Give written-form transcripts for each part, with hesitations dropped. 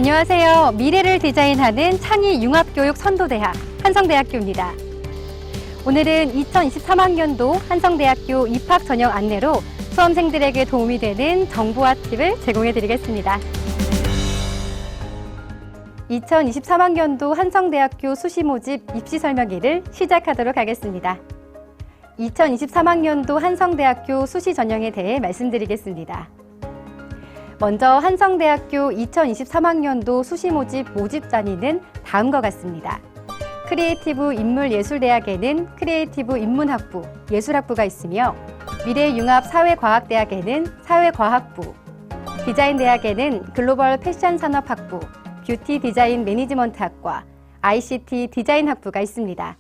안녕하세요. 미래를 디자인하는 창의 융합교육 선도대학 한성대학교입니다. 오늘은 2023학년도 한성대학교 입학 전형 안내로 수험생들에게 도움이 되는 정보와 팁을 제공해 드리겠습니다. 2023학년도 한성대학교 수시 모집 입시 설명회를 시작하도록 하겠습니다. 2023학년도 한성대학교 수시 전형에 대해 말씀드리겠습니다. 먼저 한성대학교 2023학년도 수시 모집 단위는 다음과 같습니다. 크리에이티브 인물예술대학에는 크리에이티브 인문학부, 예술학부가 있으며 미래융합사회과학대학에는 사회과학부, 디자인대학에는 글로벌 패션산업학부, 뷰티 디자인 매니지먼트학과, ICT 디자인학부가 있습니다.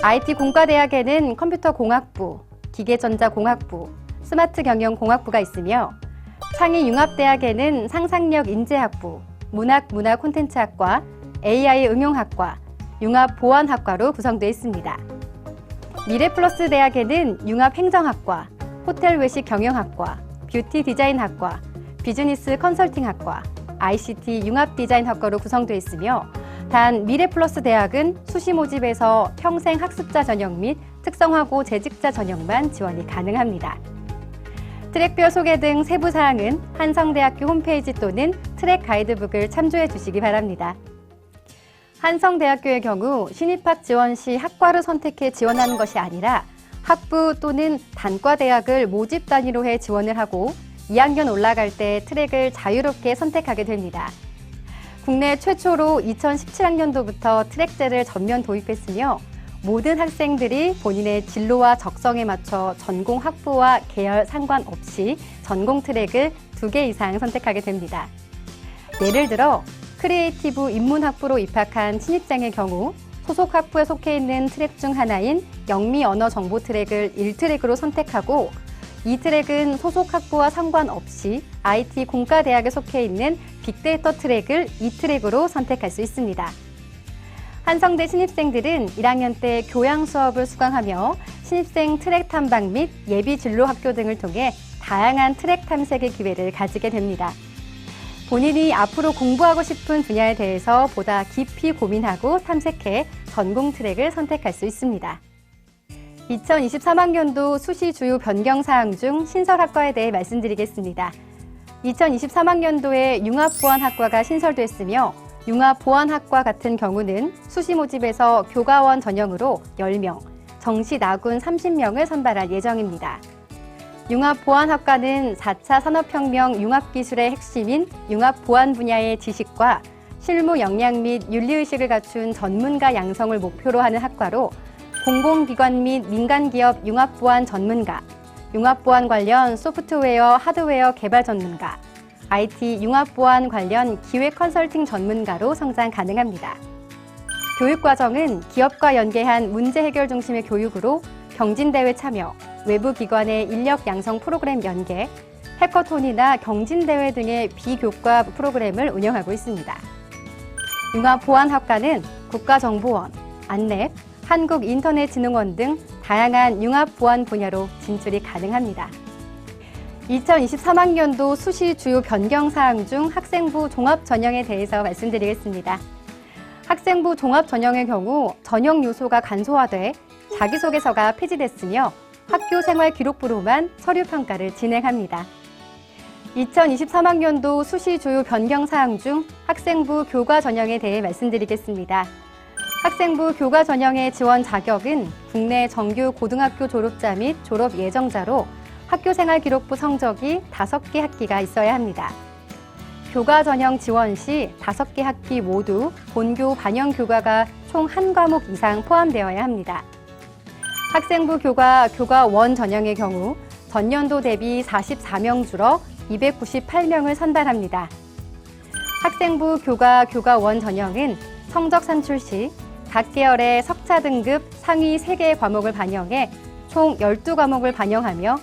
IT공과대학에는 컴퓨터공학부, 기계전자공학부, 스마트경영공학부가 있으며 창의융합대학에는 상상력인재학부, 문화콘텐츠학과, AI 응용학과, 융합보안학과로 구성되어 있습니다. 미래플러스대학에는 융합행정학과, 호텔외식경영학과, 뷰티 디자인학과, 비즈니스 컨설팅학과, ICT 융합디자인학과로 구성되어 있으며 단 미래플러스대학은 수시 모집에서 평생학습자 전형 및 특성화고 재직자 전형만 지원이 가능합니다. 트랙별 소개 등 세부 사항은 한성대학교 홈페이지 또는 트랙 가이드북을 참조해 주시기 바랍니다. 한성대학교의 경우 신입학 지원 시 학과를 선택해 지원하는 것이 아니라 학부 또는 단과대학을 모집 단위로 해 지원을 하고 2학년 올라갈 때 트랙을 자유롭게 선택하게 됩니다. 국내 최초로 2017학년도부터 트랙제를 전면 도입했으며 모든 학생들이 본인의 진로와 적성에 맞춰 전공 학부와 계열 상관없이 전공 트랙을 2개 이상 선택하게 됩니다. 예를 들어 크리에이티브 인문학부로 입학한 신입생의 경우 소속 학부에 속해 있는 트랙 중 하나인 영미 언어 정보 트랙을 1트랙으로 선택하고 이 트랙은 소속 학부와 상관없이 IT 공과대학에 속해 있는 빅데이터 트랙을 2트랙으로 선택할 수 있습니다. 한성대 신입생들은 1학년 때 교양 수업을 수강하며 신입생 트랙 탐방 및 예비 진로 학교 등을 통해 다양한 트랙 탐색의 기회를 가지게 됩니다. 본인이 앞으로 공부하고 싶은 분야에 대해서 보다 깊이 고민하고 탐색해 전공 트랙을 선택할 수 있습니다. 2023학년도 수시 주요 변경 사항 중 신설학과에 대해 말씀드리겠습니다. 2023학년도에 융합보안학과가 신설됐으며 융합보안학과 같은 경우는 수시 모집에서 교과원 전형으로 10명, 정시 나군 30명을 선발할 예정입니다. 융합보안학과는 4차 산업혁명 융합기술의 핵심인 융합보안 분야의 지식과 실무 역량 및 윤리의식을 갖춘 전문가 양성을 목표로 하는 학과로 공공기관 및 민간기업 융합보안 전문가, 융합보안 관련 소프트웨어, 하드웨어 개발 전문가, IT 융합보안 관련 기획 컨설팅 전문가로 성장 가능합니다. 교육과정은 기업과 연계한 문제 해결 중심의 교육으로 경진대회 참여, 외부 기관의 인력 양성 프로그램 연계, 해커톤이나 경진대회 등의 비교과 프로그램을 운영하고 있습니다. 융합보안학과는 국가정보원, 안랩, 한국인터넷진흥원 등 다양한 융합보안 분야로 진출이 가능합니다. 2023학년도 수시 주요 변경 사항 중 학생부 종합 전형에 대해서 말씀드리겠습니다. 학생부 종합 전형의 경우 전형 요소가 간소화돼 자기소개서가 폐지됐으며 학교 생활 기록부로만 서류 평가를 진행합니다. 2023학년도 수시 주요 변경 사항 중 학생부 교과 전형에 대해 말씀드리겠습니다. 학생부 교과 전형의 지원 자격은 국내 정규 고등학교 졸업자 및 졸업 예정자로 학교생활기록부 성적이 5개 학기가 있어야 합니다. 교과 전형 지원 시 5개 학기 모두 본교 반영 교과가 총 1과목 이상 포함되어야 합니다. 학생부 교과 1 전형의 경우 전년도 대비 44명 줄어 298명을 선발합니다. 학생부 교과 1 전형은 성적 산출 시 각 계열의 석차 등급 상위 3개의 과목을 반영해 총 12과목을 반영하며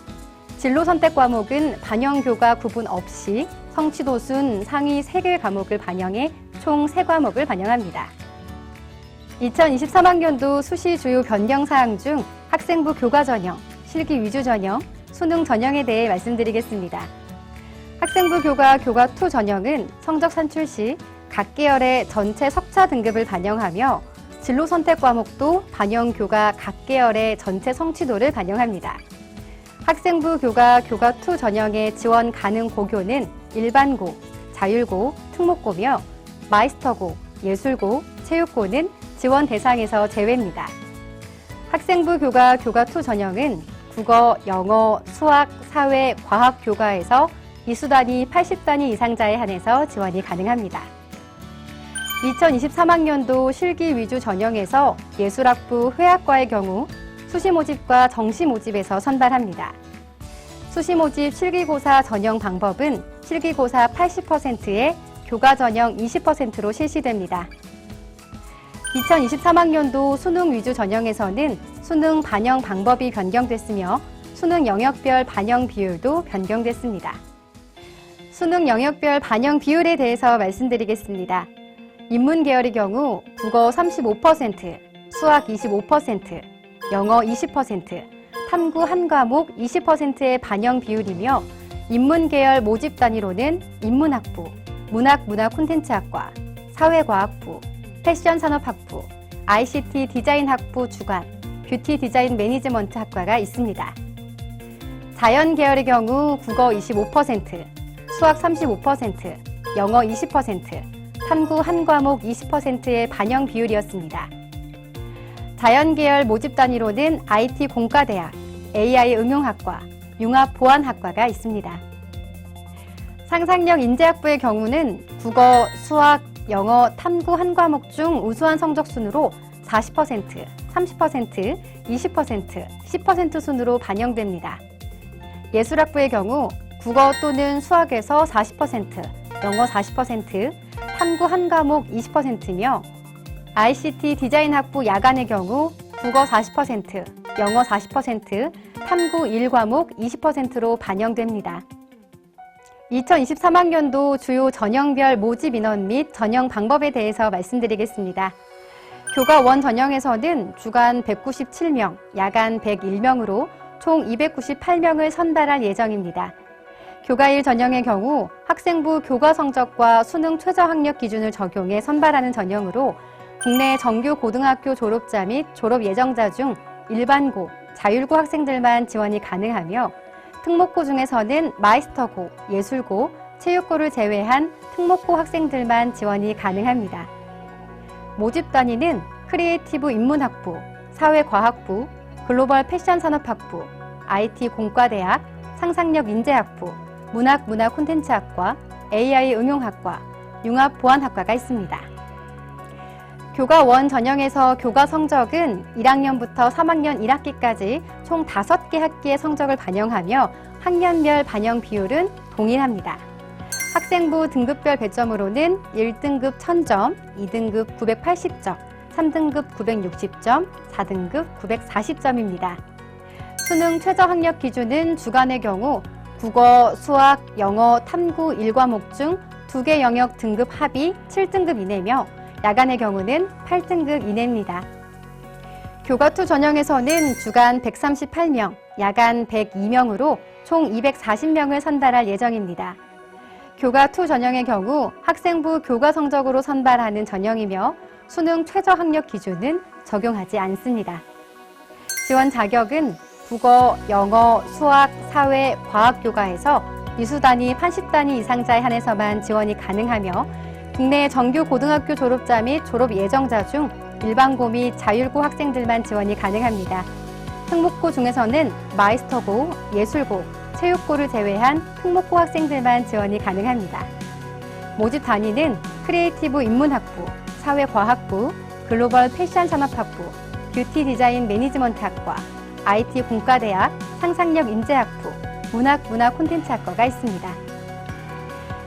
진로 선택 과목은 반영 교과 구분 없이 성취도 순 상위 3개 과목을 반영해 총 3과목을 반영합니다. 2023학년도 수시 주요 변경 사항 중 학생부 교과 전형, 실기 위주 전형, 수능 전형에 대해 말씀드리겠습니다. 학생부 교과 교과 2 전형은 성적 산출 시 각 계열의 전체 석차 등급을 반영하며 진로 선택 과목도 반영 교과 각 계열의 전체 성취도를 반영합니다. 학생부 교과 교과 2 전형의 지원 가능 고교는 일반고, 자율고, 특목고며 마이스터고, 예술고, 체육고는 지원 대상에서 제외입니다. 학생부 교과 교과 2 전형은 국어, 영어, 수학, 사회, 과학 교과에서 이수단위 80단위 이상자에 한해서 지원이 가능합니다. 2023학년도 실기 위주 전형에서 예술학부 회학과의 경우 수시 모집과 정시 모집에서 선발합니다. 수시 모집 실기고사 전형 방법은 실기고사 80%에 교과 전형 20%로 실시됩니다. 2023학년도 수능 위주 전형에서는 수능 반영 방법이 변경됐으며 수능 영역별 반영 비율도 변경됐습니다. 수능 영역별 반영 비율에 대해서 말씀드리겠습니다. 인문 계열의 경우 국어 35%, 수학 25%, 영어 20%, 탐구 한 과목 20%의 반영 비율이며 인문 계열 모집 단위로는 인문학부, 문화콘텐츠학과, 사회과학부, 패션산업학부, ICT 디자인학부 주관, 뷰티 디자인 매니지먼트 학과가 있습니다. 자연 계열의 경우 국어 25%, 수학 35%, 영어 20%, 탐구 한 과목 20%의 반영 비율이었습니다. 자연 계열 모집 단위로는 IT 공과대학, AI 응용학과, 융합보안학과가 있습니다. 상상력 인재학부의 경우는 국어, 수학, 영어, 탐구 한 과목 중 우수한 성적 순으로 40%, 30%, 20%, 10% 순으로 반영됩니다. 예술학부의 경우 국어 또는 수학에서 40%, 영어 40%, 탐구 한 과목 20%며 ICT 디자인학부 야간의 경우 국어 40%, 영어 40%, 탐구 1과목 20%로 반영됩니다. 2023학년도 주요 전형별 모집 인원 및 전형 방법에 대해서 말씀드리겠습니다. 교과 1 전형에서는 주간 197명, 야간 101명으로 총 298명을 선발할 예정입니다. 교과 1 전형의 경우 학생부 교과 성적과 수능 최저 학력 기준을 적용해 선발하는 전형으로 국내 정규 고등학교 졸업자 및 졸업 예정자 중 일반고, 자율고 학생들만 지원이 가능하며 특목고 중에서는 마이스터고, 예술고, 체육고를 제외한 특목고 학생들만 지원이 가능합니다. 모집 단위는 크리에이티브 인문학부, 사회과학부, 글로벌 패션산업학부, IT 공과대학, 상상력 인재학부, 문화콘텐츠학과, AI 응용학과, 융합보안학과가 있습니다. 교과 1 전형에서 교과 성적은 1학년부터 3학년 1학기까지 총 5개 학기의 성적을 반영하며 학년별 반영 비율은 동일합니다. 학생부 등급별 배점으로는 1등급 1000점, 2등급 980점, 3등급 960점, 4등급 940점입니다. 수능 최저 학력 기준은 주간의 경우 국어, 수학, 영어, 탐구 1과목 중 2개 영역 등급 합이 7등급 이내며 야간의 경우는 8등급 이내입니다. 교과 2 전형에서는 주간 138명, 야간 102명으로 총 240명을 선발할 예정입니다. 교과 2 전형의 경우 학생부 교과 성적으로 선발하는 전형이며 수능 최저 학력 기준은 적용하지 않습니다. 지원 자격은 국어, 영어, 수학, 사회, 과학 교과에서 이수단위 80단위 이상자에 한해서만 지원이 가능하며 국내 정규 고등학교 졸업자 및 졸업 예정자 중 일반고 및 자율고 학생들만 지원이 가능합니다. 특목고 중에서는 마이스터고, 예술고, 체육고를 제외한 특목고 학생들만 지원이 가능합니다. 모집 단위는 크리에이티브 인문학부, 사회과학부, 글로벌 패션산업학부, 뷰티 디자인 매니지먼트학과, IT 공과대학, 상상력 인재학부, 문화콘텐츠학과가 있습니다.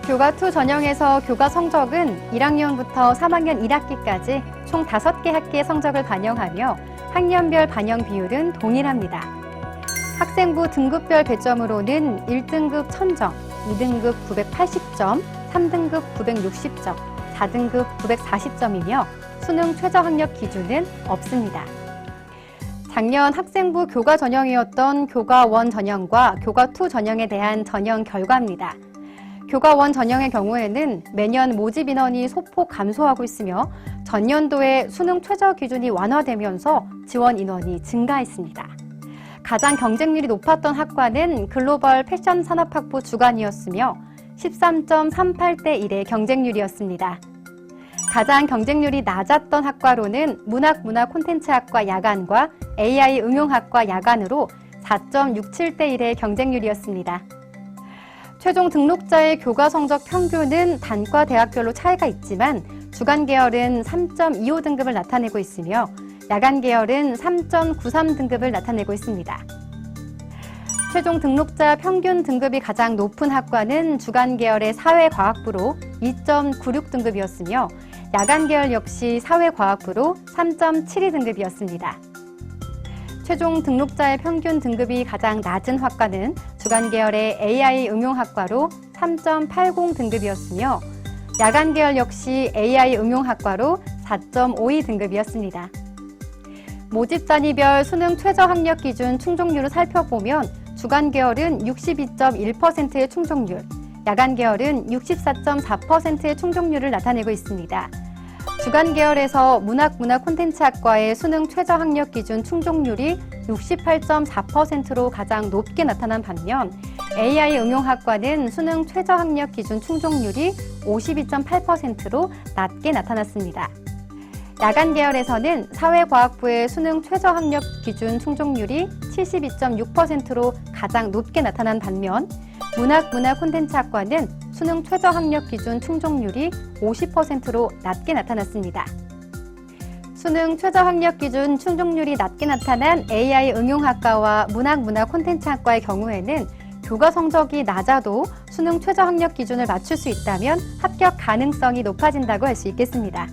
교과 2 전형에서 교과 성적은 1학년부터 3학년 1학기까지 총 5개 학기의 성적을 반영하며 학년별 반영 비율은 동일합니다. 학생부 등급별 배점으로는 1등급 1000점, 2등급 980점, 3등급 960점, 4등급 940점이며 수능 최저 학력 기준은 없습니다. 작년 학생부 교과 전형이었던 교과 1 전형과 교과 2 전형에 대한 전형 결과입니다. 교과원 전형의 경우에는 매년 모집 인원이 소폭 감소하고 있으며 전년도에 수능 최저 기준이 완화되면서 지원 인원이 증가했습니다. 가장 경쟁률이 높았던 학과는 글로벌 패션 산업학부 주간이었으며 13.38대 1의 경쟁률이었습니다. 가장 경쟁률이 낮았던 학과로는 문학 콘텐츠학과 야간과 AI 응용학과 야간으로 4.67대 1의 경쟁률이었습니다. 최종 등록자의 교과 성적 평균은 단과 대학별로 차이가 있지만 주간 계열은 3.25 등급을 나타내고 있으며 야간 계열은 3.93 등급을 나타내고 있습니다. 최종 등록자 평균 등급이 가장 높은 학과는 주간 계열의 사회과학부로 2.96 등급이었으며 야간 계열 역시 사회과학부로 3.72 등급이었습니다. 최종 등록자의 평균 등급이 가장 낮은 학과는 주간 계열의 AI 응용학과로 3.80 등급이었으며 야간 계열 역시 AI 응용학과로 4.52 등급이었습니다. 모집 단위별 수능 최저 학력 기준 충족률을 살펴보면 주간 계열은 62.1%의 충족률, 야간 계열은 64.4%의 충족률을 나타내고 있습니다. 주간 계열에서 문학 콘텐츠학과의 수능 최저 학력 기준 충족률이 68.4%로 가장 높게 나타난 반면 AI 응용학과는 수능 최저 학력 기준 충족률이 52.8%로 낮게 나타났습니다. 야간 계열에서는 사회과학부의 수능 최저 학력 기준 충족률이 72.6%로 가장 높게 나타난 반면 문학 콘텐츠학과는 수능 최저 학력 기준 충족률이 50%로 낮게 나타났습니다. 수능 최저 학력 기준 충족률이 낮게 나타난 AI 응용학과와 문학 콘텐츠학과의 경우에는 교과 성적이 낮아도 수능 최저 학력 기준을 맞출 수 있다면 합격 가능성이 높아진다고 할 수 있겠습니다.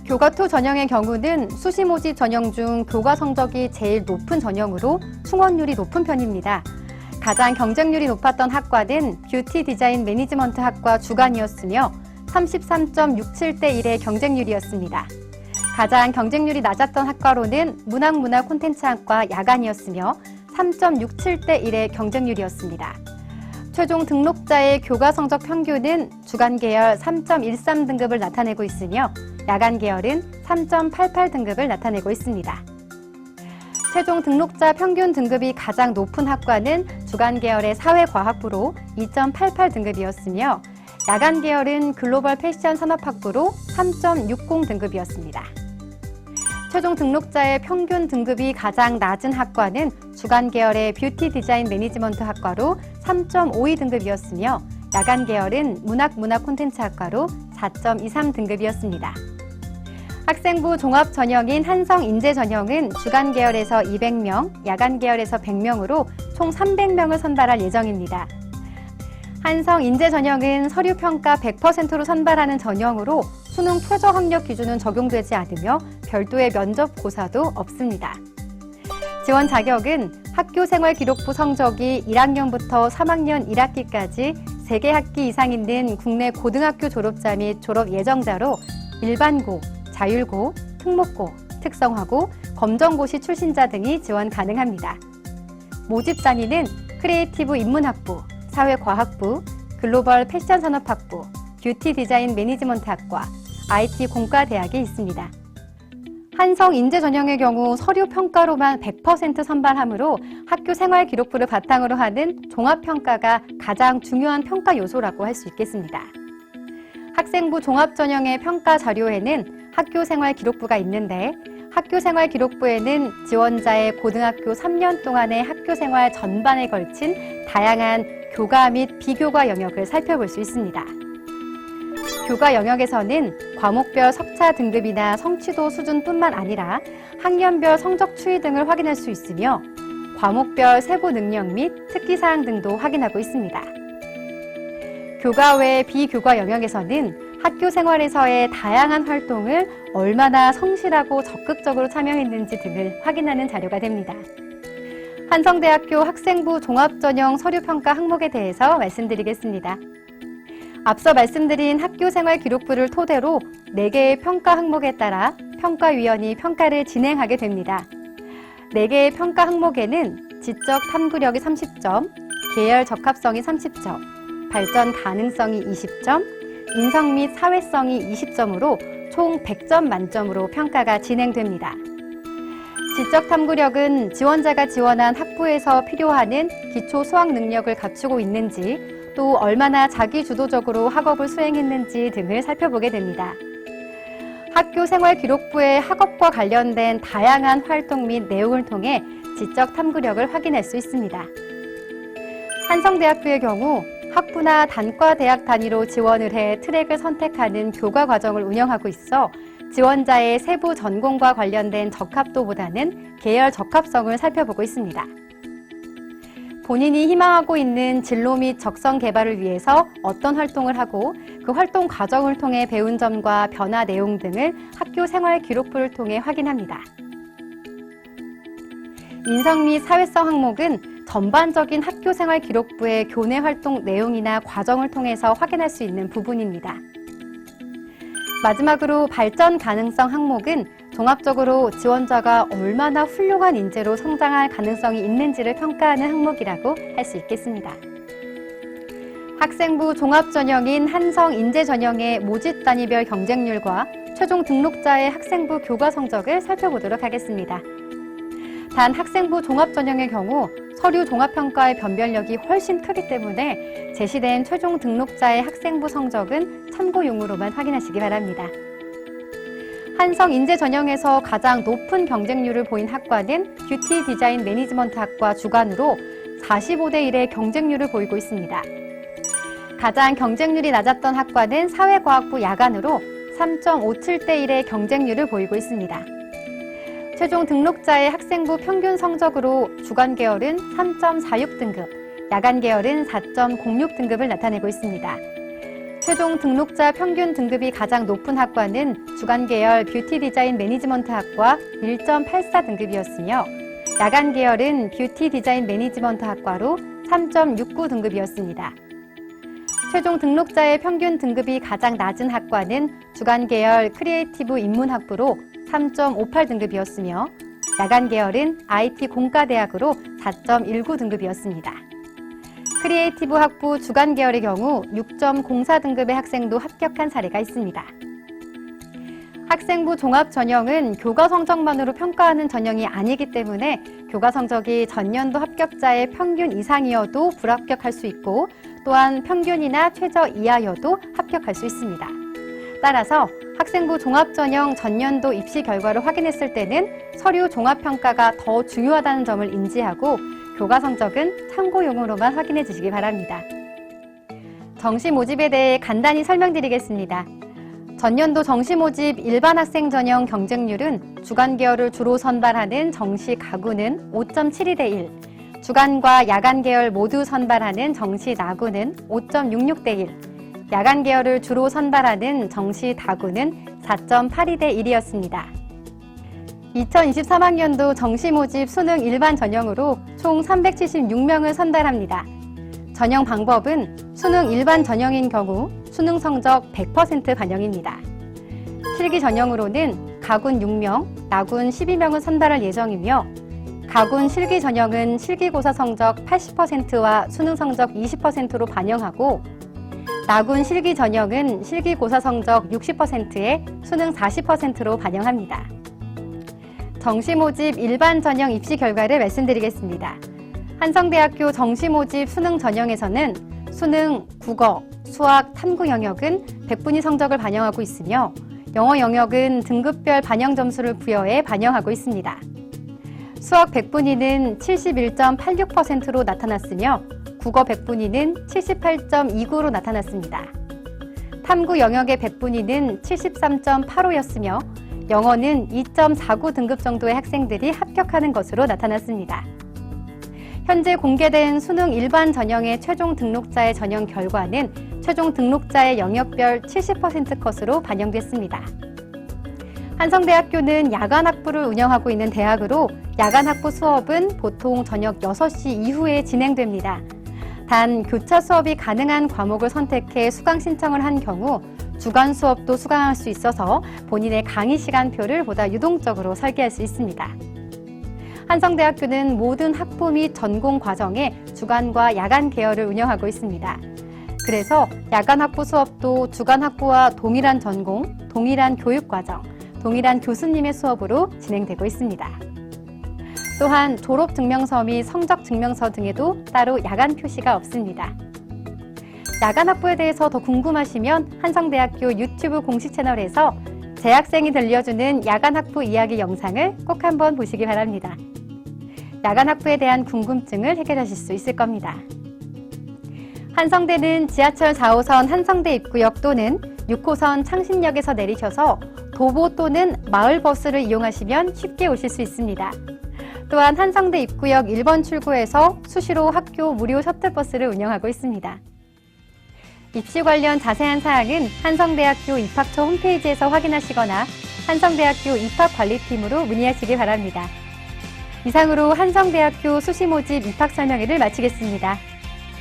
교과2 전형의 경우는 수시 모집 전형 중 교과 성적이 제일 높은 전형으로 충원율이 높은 편입니다. 가장 경쟁률이 높았던 학과는 뷰티 디자인 매니지먼트 학과 주간이었으며 33.67대 1의 경쟁률이었습니다. 가장 경쟁률이 낮았던 학과로는 문학 콘텐츠학과 야간이었으며 3.67대 1의 경쟁률이었습니다. 최종 등록자의 교과 성적 평균은 주간 계열 3.13 등급을 나타내고 있으며 야간 계열은 3.88 등급을 나타내고 있습니다. 최종 등록자 평균 등급이 가장 높은 학과는 주간 계열의 사회과학부로 2.88 등급이었으며 야간 계열은 글로벌 패션 산업학부로 3.60 등급이었습니다. 최종 등록자의 평균 등급이 가장 낮은 학과는 주간 계열의 뷰티 디자인 매니지먼트 학과로 3.52 등급이었으며 야간 계열은 문학 콘텐츠학과로 4.23 등급이었습니다. 학생부 종합 전형인 한성 인재 전형은 주간 계열에서 200명, 야간 계열에서 100명으로 총 300명을 선발할 예정입니다. 한성 인재 전형은 서류 평가 100%로 선발하는 전형으로 수능 최저 학력 기준은 적용되지 않으며 별도의 면접 고사도 없습니다. 지원 자격은 학교생활기록부 성적이 1학년부터 3학년 1학기까지 3개 학기 이상 있는 국내 고등학교 졸업자 및 졸업 예정자로 일반고, 자율고, 특목고, 특성화고, 검정고시 출신자 등이 지원 가능합니다. 모집 단위는 크리에이티브 인문학부, 사회과학부, 글로벌 패션 산업학부, 뷰티 디자인 매니지먼트학과, IT 공과대학이 있습니다. 한성 인재 전형의 경우 서류 평가로만 100% 선발하므로 학교 생활 기록부를 바탕으로 하는 종합평가가 가장 중요한 평가 요소라고 할 수 있겠습니다. 학생부 종합 전형의 평가 자료에는 학교 생활 기록부가 있는데 학교 생활 기록부에는 지원자의 고등학교 3년 동안의 학교 생활 전반에 걸친 다양한 교과 및 비교과 영역을 살펴볼 수 있습니다. 교과 영역에서는 과목별 석차 등급이나 성취도 수준뿐만 아니라 학년별 성적 추이 등을 확인할 수 있으며 과목별 세부 능력 및 특기사항 등도 확인하고 있습니다. 교과 외 비교과 영역에서는 학교 생활에서의 다양한 활동을 얼마나 성실하고 적극적으로 참여했는지 등을 확인하는 자료가 됩니다. 한성대학교 학생부 종합전형 서류평가 항목에 대해서 말씀드리겠습니다. 앞서 말씀드린 학교생활 기록부를 토대로 4개의 평가 항목에 따라 평가위원이 평가를 진행하게 됩니다. 4개의 평가 항목에는 지적 탐구력이 30점, 계열 적합성이 30점, 발전 가능성이 20점, 인성 및 사회성이 20점으로 총 100점 만점으로 평가가 진행됩니다. 지적 탐구력은 지원자가 지원한 학부에서 필요하는 기초 수학 능력을 갖추고 있는지, 또 얼마나 자기주도적으로 학업을 수행했는지 등을 살펴보게 됩니다. 학교 생활기록부의 학업과 관련된 다양한 활동 및 내용을 통해 지적 탐구력을 확인할 수 있습니다. 한성대학교의 경우 학부나 단과 대학 단위로 지원을 해 트랙을 선택하는 교과 과정을 운영하고 있어 지원자의 세부 전공과 관련된 적합도보다는 계열 적합성을 살펴보고 있습니다. 본인이 희망하고 있는 진로 및 적성 개발을 위해서 어떤 활동을 하고 그 활동 과정을 통해 배운 점과 변화 내용 등을 학교 생활 기록부를 통해 확인합니다. 인성 및 사회성 항목은 전반적인 학교 생활 기록부의 교내 활동 내용이나 과정을 통해서 확인할 수 있는 부분입니다. 마지막으로 발전 가능성 항목은 종합적으로 지원자가 얼마나 훌륭한 인재로 성장할 가능성이 있는지를 평가하는 항목이라고 할 수 있겠습니다. 학생부 종합전형인 한성인재전형의 모집 단위별 경쟁률과 최종 등록자의 학생부 교과 성적을 살펴보도록 하겠습니다. 단 학생부 종합전형의 경우 서류 종합평가의 변별력이 훨씬 크기 때문에 제시된 최종 등록자의 학생부 성적은 참고용으로만 확인하시기 바랍니다. 한성인재전형에서 가장 높은 경쟁률을 보인 학과는 뷰티 디자인 매니지먼트 학과 주관으로 45대 1의 경쟁률을 보이고 있습니다. 가장 경쟁률이 낮았던 학과는 사회과학부 야간으로 3.57대 1의 경쟁률을 보이고 있습니다. 최종 등록자의 학생부 평균 성적으로 주간 계열은 3.46등급, 야간 계열은 4.06등급을 나타내고 있습니다. 최종 등록자 평균 등급이 가장 높은 학과는 주간 계열 뷰티 디자인 매니지먼트 학과 1.84등급이었으며 야간 계열은 뷰티 디자인 매니지먼트 학과로 3.69등급이었습니다. 최종 등록자의 평균 등급이 가장 낮은 학과는 주간 계열 크리에이티브 인문학부로 3.58등급이었으며 야간 계열은 IT 공과대학으로 4.19등급이었습니다. 크리에이티브 학부 주간 계열의 경우 6.04등급의 학생도 합격한 사례가 있습니다. 학생부 종합 전형은 교과 성적만으로 평가하는 전형이 아니기 때문에 교과 성적이 전년도 합격자의 평균 이상이어도 불합격할 수 있고 또한 평균이나 최저 이하여도 합격할 수 있습니다. 따라서 학생부 종합전형 전년도 입시 결과를 확인했을 때는 서류 종합평가가 더 중요하다는 점을 인지하고 교과 성적은 참고용으로만 확인해 주시기 바랍니다. 정시 모집에 대해 간단히 설명드리겠습니다. 전년도 정시 모집 일반 학생 전형 경쟁률은 주간 계열을 주로 선발하는 정시 가구는 5.72대 1, 주간과 야간 계열 모두 선발하는 정시 나구는 5.66대 1, 야간 계열을 주로 선발하는 정시 다구는 4.82대 1이었습니다. 2023학년도 정시 모집 수능 일반 전형으로 총 376명을 선발합니다. 전형 방법은 수능 일반 전형인 경우 수능 성적 100% 반영입니다. 실기 전형으로는 가군 6명, 나군 12명을 선발할 예정이며 가군 실기 전형은 실기고사 성적 80%와 수능 성적 20%로 반영하고 나군 실기 전형은 실기고사 성적 60%에 수능 40%로 반영합니다. 정시 모집 일반 전형 입시 결과를 말씀드리겠습니다. 한성대학교 정시 모집 수능 전형에서는 수능, 국어, 수학, 탐구 영역은 100분위 성적을 반영하고 있으며 영어 영역은 등급별 반영 점수를 부여해 반영하고 있습니다. 수학 100분위는 71.86%로 나타났으며 국어 100분위는 78.29로 나타났습니다. 탐구 영역의 100분위는 73.85였으며 영어는 2.49 등급 정도의 학생들이 합격하는 것으로 나타났습니다. 현재 공개된 수능 일반 전형의 최종 등록자의 전형 결과는 최종 등록자의 영역별 70% 컷으로 반영됐습니다. 한성대학교는 야간학부를 운영하고 있는 대학으로 야간학부 수업은 보통 저녁 6시 이후에 진행됩니다. 단 교차 수업이 가능한 과목을 선택해 수강 신청을 한 경우 주간 수업도 수강할 수 있어서 본인의 강의 시간표를 보다 유동적으로 설계할 수 있습니다. 한성대학교는 모든 학부 및 전공 과정에 주간과 야간 계열을 운영하고 있습니다. 그래서 야간 학부 수업도 주간 학부와 동일한 전공, 동일한 교육과정, 동일한 교수님의 수업으로 진행되고 있습니다. 또한 졸업증명서 및 성적증명서 등에도 따로 야간 표시가 없습니다. 야간 학부에 대해서 더 궁금하시면 한성대학교 유튜브 공식 채널에서 재학생이 들려주는 야간 학부 이야기 영상을 꼭 한번 보시기 바랍니다. 야간 학부에 대한 궁금증을 해결하실 수 있을 겁니다. 한성대는 지하철 4호선 한성대 입구역 또는 6호선 창신역에서 내리셔서 도보 또는 마을버스를 이용하시면 쉽게 오실 수 있습니다. 또한 한성대 입구역 1번 출구에서 수시로 학교 무료 셔틀버스를 운영하고 있습니다. 입시 관련 자세한 사항은 한성대학교 입학처 홈페이지에서 확인하시거나 한성대학교 입학관리팀으로 문의하시기 바랍니다. 이상으로 한성대학교 수시모집 입학 설명회를 마치겠습니다.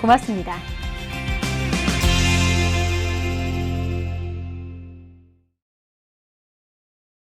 고맙습니다.